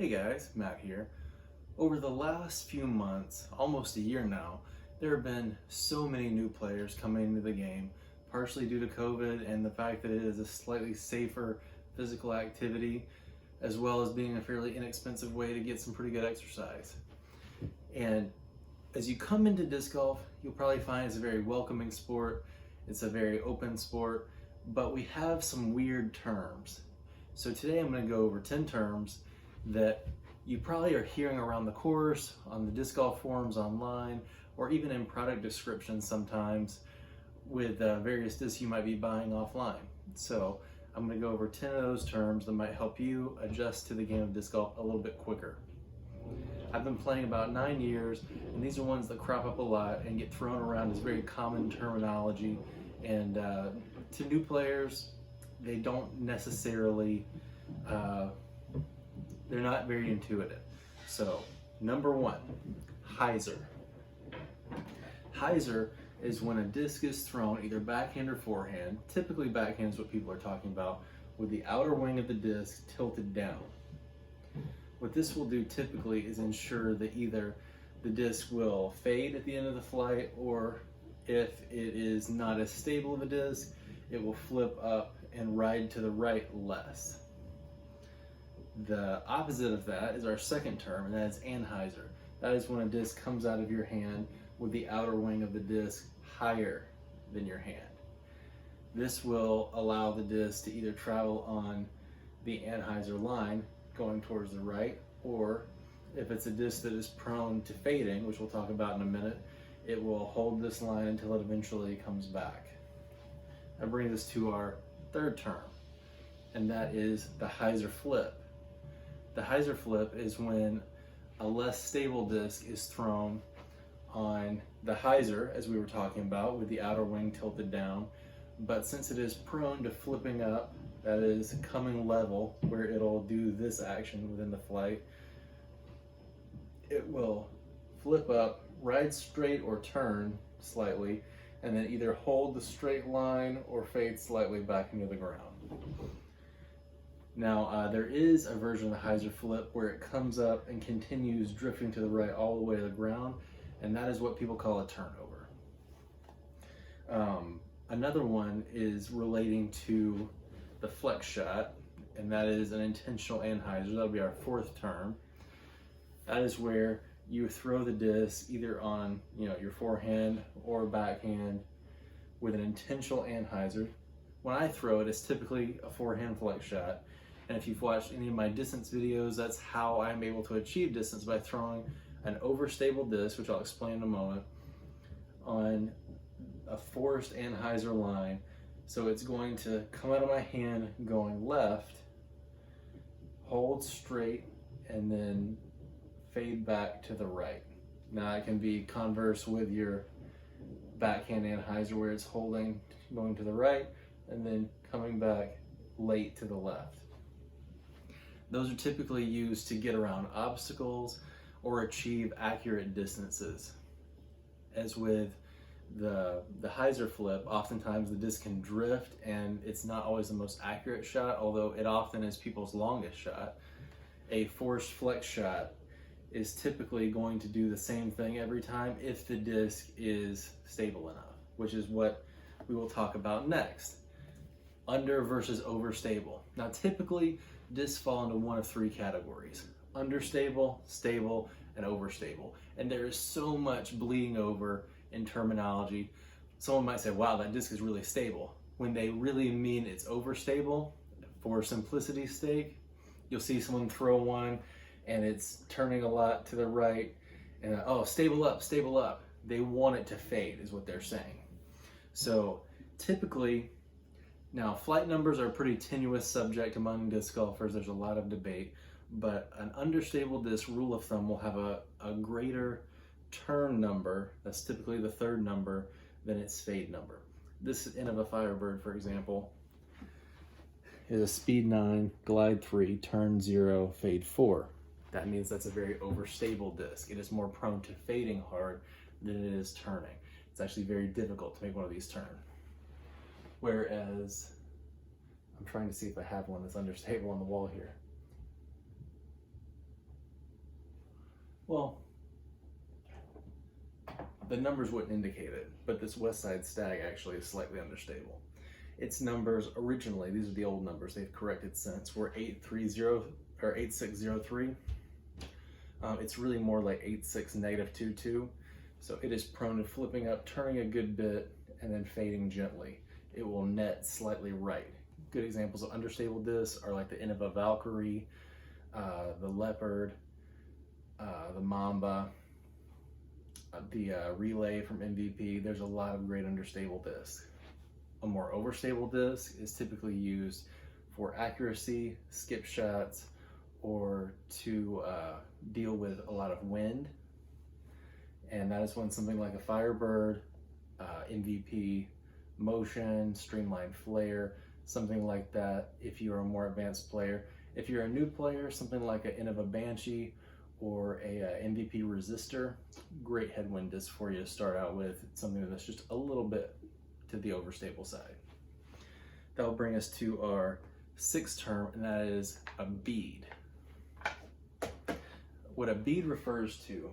Hey guys, Matt here. Over the last few months, almost a year now, there have been so many new players coming into the game, partially due to COVID and the fact that it is a slightly safer physical activity, as well as being a fairly inexpensive way to get some pretty good exercise. And as you come into disc golf, you'll probably find it's a very welcoming sport, it's a very open sport, but we have some weird terms. So today I'm going to go over 10 terms that you probably are hearing around the course, on the disc golf forums online, or even in product descriptions sometimes with various discs you might be buying offline. So I'm going to go over 10 of those terms that might help you adjust to the game of disc golf a little bit quicker. I've been playing about 9 years, and these are ones that crop up a lot and get thrown around as very common terminology, and to new players, they don't necessarily they're not very intuitive. So, number one, hyzer. Hyzer is when a disc is thrown either backhand or forehand. Typically backhand is what people are talking about, with the outer wing of the disc tilted down. What this will do typically is ensure that either the disc will fade at the end of the flight, or if it is not as stable of a disc, it will flip up and ride to the right less. The opposite of that is our second term, and that is anhyzer. That is when a disc comes out of your hand with the outer wing of the disc higher than your hand. This will allow the disc to either travel on the anhyzer line going towards the right, or if it's a disc that is prone to fading, which we'll talk about in a minute, it will hold this line until it eventually comes back. That brings us to our third term, and that is the hyzer flip. The hyzer flip is when a less stable disc is thrown on the hyzer, as we were talking about, with the outer wing tilted down, but since it is prone to flipping up, that is coming level, where it'll do this action within the flight, it will flip up, ride straight or turn slightly, and then either hold the straight line or fade slightly back into the ground. Now, there is a version of the hyzer flip where it comes up and continues drifting to the right all the way to the ground, and that is what people call a turnover. Another one is relating to the flex shot, and that is an intentional anhyzer. That'll be our fourth term. That is where you throw the disc either on your forehand or backhand with an intentional anhyzer. When I throw it, it's typically a forehand flex shot. And if you've watched any of my distance videos, that's how I'm able to achieve distance, by throwing an overstable disc, which I'll explain in a moment, on a forced anhyzer line. So it's going to come out of my hand going left, hold straight, and then fade back to the right. Now it can be converse with your backhand anhyzer, where it's holding, going to the right, and then coming back late to the left. Those are typically used to get around obstacles or achieve accurate distances. As with the hyzer flip, oftentimes the disc can drift and it's not always the most accurate shot, although it often is people's longest shot. A forced flex shot is typically going to do the same thing every time if the disc is stable enough, which is what we will talk about next. Under versus overstable. Now typically discs fall into one of three categories: understable, stable, and overstable. And there is so much bleeding over in terminology. Someone might say, wow, that disc is really stable, when they really mean it's overstable. For simplicity's sake, you'll see someone throw one and it's turning a lot to the right, and oh, stable up, stable up. They want it to fade, is what they're saying. So typically, now flight numbers are a pretty tenuous subject among disc golfers. There's a lot of debate, but an understable disc, rule of thumb, will have a greater turn number, that's typically the third number, than its fade number. This end of a Firebird, for example, is a speed 9, glide 3, turn 0, fade 4. That means that's a very overstable disc. It is more prone to fading hard than it is turning. It's actually very difficult to make one of these turn. Whereas, I'm trying to see if I have one that's understable on the wall here. Well, the numbers wouldn't indicate it, but this West Side Stag actually is slightly understable. Its numbers originally, these are the old numbers, they've corrected since, were 830 or 8603. It's really more like 86-22. So it is prone to flipping up, turning a good bit, and then fading gently. It will net slightly right. Good examples of understable discs are like the Innova Valkyrie, the Leopard, the Mamba, the Relay from MVP. There's a lot of great understable discs. A more overstable disc is typically used for accuracy, skip shots, or to deal with a lot of wind. And that is when something like a Firebird, MVP, Motion, Streamline Flare, something like that, if you're a more advanced player. If you're a new player, something like an Innova Banshee or a MVP Resistor, great headwind disc for you to start out with. It's something that's just a little bit to the overstable side. That will bring us to our sixth term, and that is a bead. What a bead refers to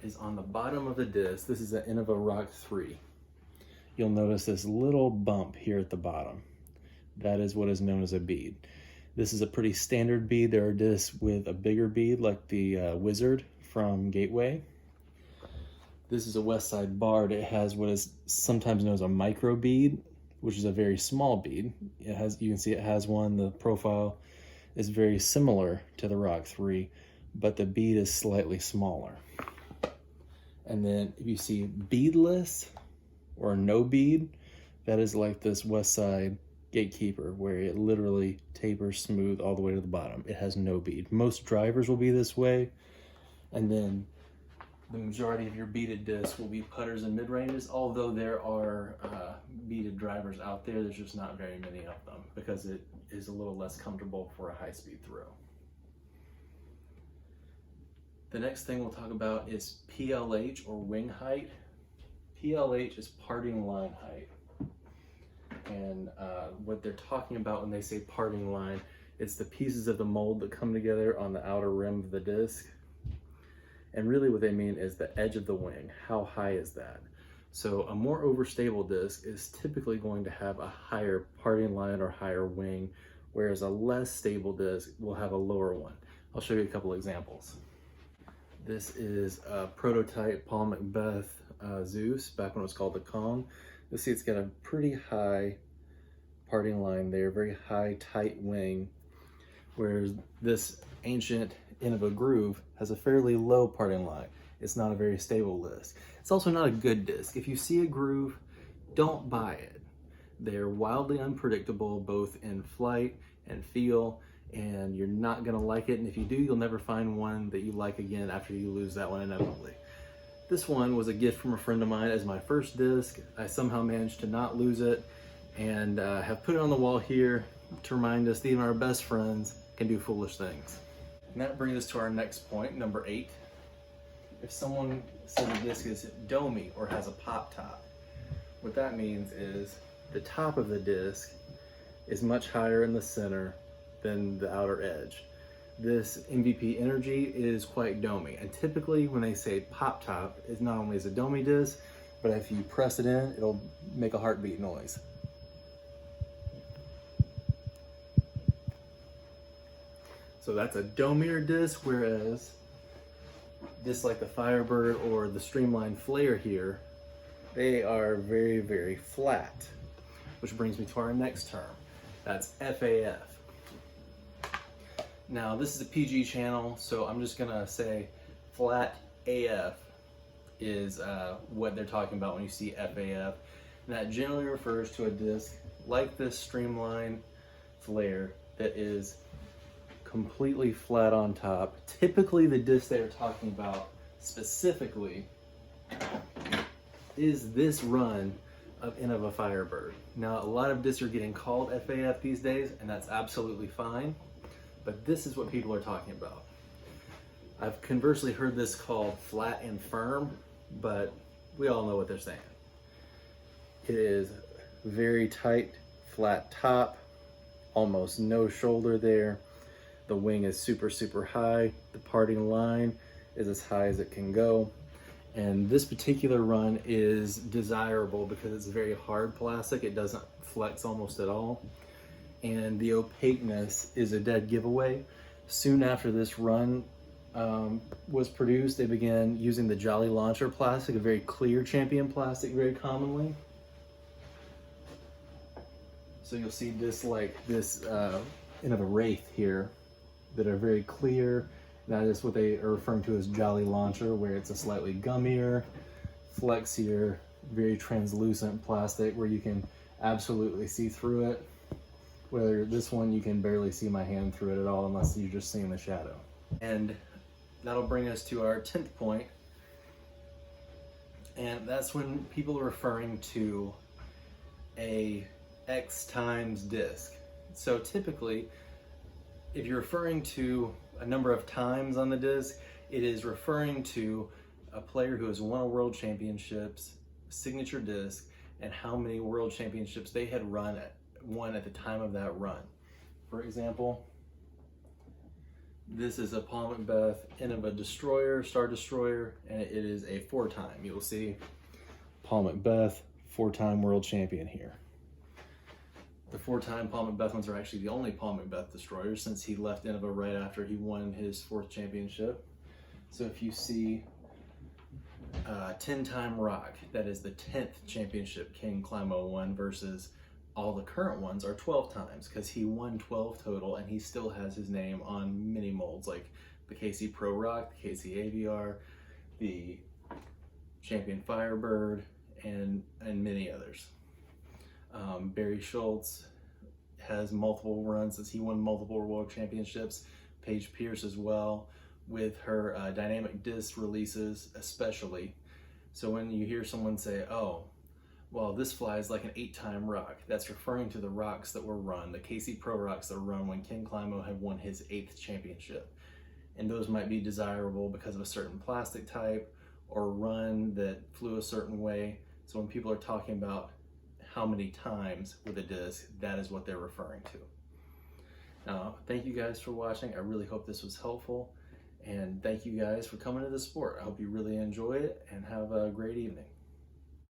is on the bottom of the disc. This is an Innova Rock 3. You'll notice this little bump here at the bottom. That is what is known as a bead. This is a pretty standard bead. There are discs with a bigger bead like the Wizard from Gateway. This is a West Side Bard. It has what is sometimes known as a micro bead, which is a very small bead. It has, you can see it has one. The profile is very similar to the Rock 3, but the bead is slightly smaller. And then if you see beadless or no bead, that is like this West Side Gatekeeper, where it literally tapers smooth all the way to the bottom. It has no bead. Most drivers will be this way, and then the majority of your beaded discs will be putters and mid-ranges, although there are beaded drivers out there. There's just not very many of them because it is a little less comfortable for a high-speed throw. The next thing we'll talk about is PLH, or wing height. PLH is parting line height. And what they're talking about when they say parting line, it's the pieces of the mold that come together on the outer rim of the disc. And really what they mean is the edge of the wing. How high is that? So a more overstable disc is typically going to have a higher parting line or higher wing, whereas a less stable disc will have a lower one. I'll show you a couple examples. This is a prototype Paul Macbeth Zeus, back when it was called the Kong. You'll see it's got a pretty high parting line there, very high, tight wing, whereas this ancient Innova Groove has a fairly low parting line. It's not a very stable disc. It's also not a good disc. If you see a groove, don't buy it. They're wildly unpredictable, both in flight and feel, and you're not gonna like it. And if you do, you'll never find one that you like again after you lose that one inevitably. This one was a gift from a friend of mine as my first disc. I somehow managed to not lose it, and have put it on the wall here to remind us that even our best friends can do foolish things. And that brings us to our next point, number 8. If someone says a disc is domey or has a pop top, what that means is the top of the disc is much higher in the center than the outer edge. This MVP Energy is quite domey, and typically when they say pop top, it not only is a domey disc, but if you press it in, it'll make a heartbeat noise. So that's a domier disc, whereas discs like the Firebird or the Streamline Flare here, they are very, very flat. Which brings me to our next term. That's FAF. Now this is a PG channel, so I'm just gonna say flat AF is what they're talking about when you see FAF. And that generally refers to a disc like this Streamline Flare that is completely flat on top. Typically the disc they're talking about specifically is this run of Innova Firebird. Now a lot of discs are getting called FAF these days, and that's absolutely fine, but this is what people are talking about. I've conversely heard this called flat and firm, but we all know what they're saying. It is very tight, flat top, almost no shoulder there. The wing is super, super high. The parting line is as high as it can go. And this particular run is desirable because it's very hard plastic. It doesn't flex almost at all. And the opaqueness is a dead giveaway. Soon after this run was produced, they began using the Jolly Launcher plastic, a very clear champion plastic very commonly. So you'll see discs like this end of a Wraith here that are very clear. That is what they are referring to as Jolly Launcher, where it's a slightly gummier, flexier, very translucent plastic where you can absolutely see through it. Whether this one, you can barely see my hand through it at all unless you're just seeing the shadow. And that'll bring us to our 10th point. And that's when people are referring to a X times disc. So typically, if you're referring to a number of times on the disc, it is referring to a player who has won a world championships, signature disc, and how many world championships they had won at the time of that run. For example, this is a Paul Macbeth end of a destroyer, Star Destroyer, and it is a 4-time. You'll see Paul Macbeth, 4-time world champion here. The 4-time Paul Macbeth ones are actually the only Paul Macbeth destroyers, since he left Nineveh right after he won his 4th championship. So if you see 10-time Rock, that is the 10th championship King Climo won, versus all the current ones are 12 times, because he won 12 total and he still has his name on many molds like the KC Pro Rock, the KC AVR, the Champion Firebird, and many others. Barry Schultz has multiple runs as he won multiple world championships. Paige Pierce as well, with her dynamic disc releases especially. So when you hear someone say, oh, well, this flies like an 8-time Rock, that's referring to the rocks that were run, the KC Pro Rocks that were run when King Climo had won his 8th championship. And those might be desirable because of a certain plastic type or run that flew a certain way. So when people are talking about how many times with a disc, that is what they're referring to. Now, thank you guys for watching. I really hope this was helpful. And thank you guys for coming to the sport. I hope you really enjoy it and have a great evening.